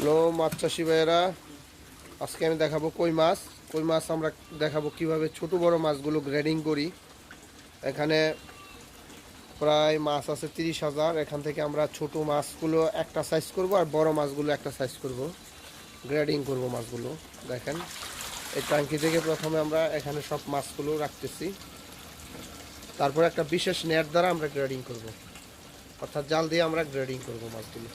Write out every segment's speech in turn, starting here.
Hello মাছ চাষি ভাইয়েরা, আজকে আমি দেখাবো কই মাছ। কই মাছ আমরা দেখাবো কিভাবে ছোট বড় মাছগুলো গ্রেডিং করি। এখানে প্রায় মাছ আছে 30,000। এখান থেকে আমরা ছোট মাছগুলো একটা সাইজ করব আর বড় মাছগুলো একটা সাইজ করব, গ্রেডিং করব মাছগুলো। দেখেন, এই ট্যাঙ্কি থেকে প্রথমে আমরা এখানে সব মাছগুলো রাখতেছি, তারপর একটা বিশেষ নেট দ্বারা আমরা গ্রেডিং করব, অর্থাৎ জাল দিয়ে আমরা গ্রেডিং করব মাছগুলো।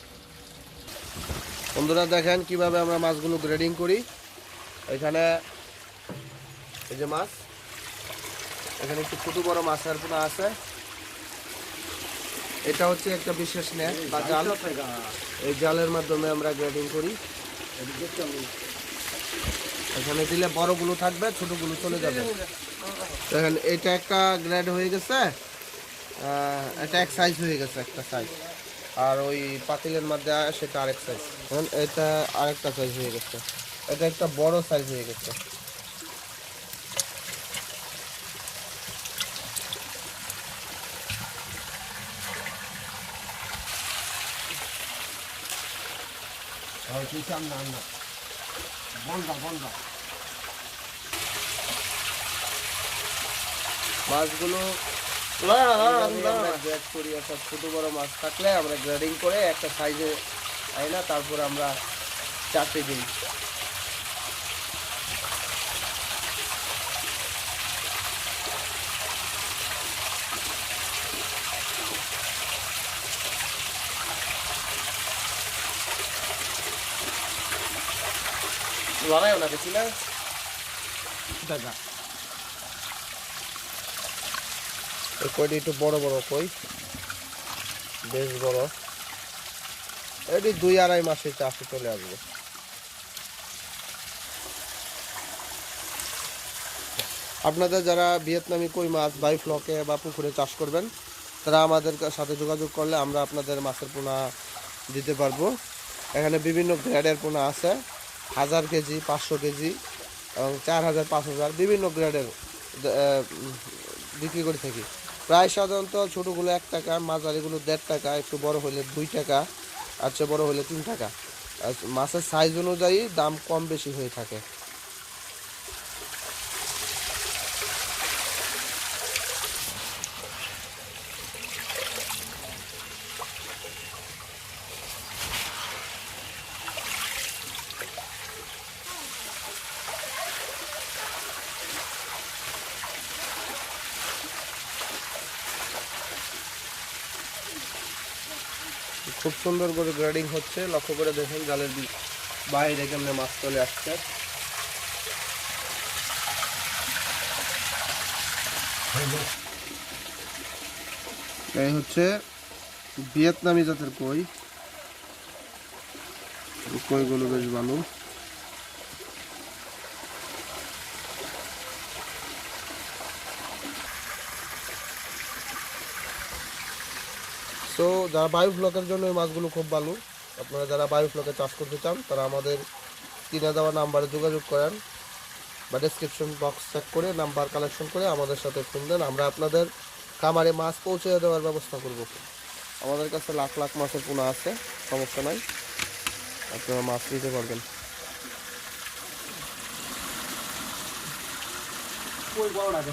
বন্ধুরা দেখেন কিভাবে আমরা মাছগুলো গ্রেডিং করি। এখানে এই যে মাছ, এখানে একটু ছোট বড় মাছের পোনা আছে। এটা হচ্ছে একটা বিশেষ নেট বা জাল। এই জালের মাধ্যমে আমরা গ্রেডিং করি। এখানে দিলে বড়গুলো থাকবে, ছোটগুলো চলে যাবে। দেখেন এটা একটা গ্রেড হয়ে গেছে, এটা এক সাইজ হয়ে গেছে, একটা সাইজ। আর ওই পাতিলের মধ্যে সেটা আরেক সাইজ। এটা আরেকটা সাইজ হয়ে গেছে, এটা একটা বড় সাইজ হয়ে গেছে। মাছগুলো গ্রেড করি, অর্থাৎ ছোট বড় মাছ থাকলে আমরা গ্রেডিং করে একটা সাইজে আই না, তারপর আমরা চারটে দিই। লড়াইও না বেশি না দাদা। এই কইটি একটু বড় বড় কই, বেশ বড়। এটি 2-2.5 মাসে চাষে চলে আসবে। আপনাদের যারা ভিয়েতনামি কই মাছ বাই ফ্লকে বা পুকুরে চাষ করবেন, তারা আমাদের সাথে যোগাযোগ করলে আমরা আপনাদের মাছের পোনা দিতে পারবো। এখানে বিভিন্ন গ্রেডের পোনা আছে, 1000 কেজি, 500 কেজি এবং 4000, 5000 বিভিন্ন গ্রেডের বিক্রি করে থাকি। প্রায় সাধারণত ছোটোগুলো 1 টাকা, মাঝারিগুলো 1.5 টাকা, একটু বড় হলে 2 টাকা, আর চেয়ে বড় হলে 3 টাকা। আর মাছের সাইজ অনুযায়ী দাম কম বেশি হয়ে থাকে। খুব সুন্দর করে গ্রেডিং হচ্ছে, লক্ষ্য করে দেখেন জালের বাইরে কেমনে মাছ চলে আসছে। এই হচ্ছে ভিয়েতনামি জাতের কই, কইগুলো বেশ ভালো। তো যারা বায়ু ফ্লকের জন্য এই মাছগুলো খুব ভালো। আপনারা যারা বায়ু ফ্লকে চাষ করতে চান, তারা আমাদের কিনে দেওয়া নাম্বারে যোগাযোগ করেন বা ডেসক্রিপশন বক্স চেক করে নাম্বার কালেকশন করে আমাদের সাথে ফোন দেন। আমরা আপনাদের খামারে মাছ পৌঁছে দেওয়ার ব্যবস্থা করব। আমাদের কাছে লাখ লাখ মাছের পোনা আছে, সমস্যা নাই, আপনারা মাছ নিতে পারবেন।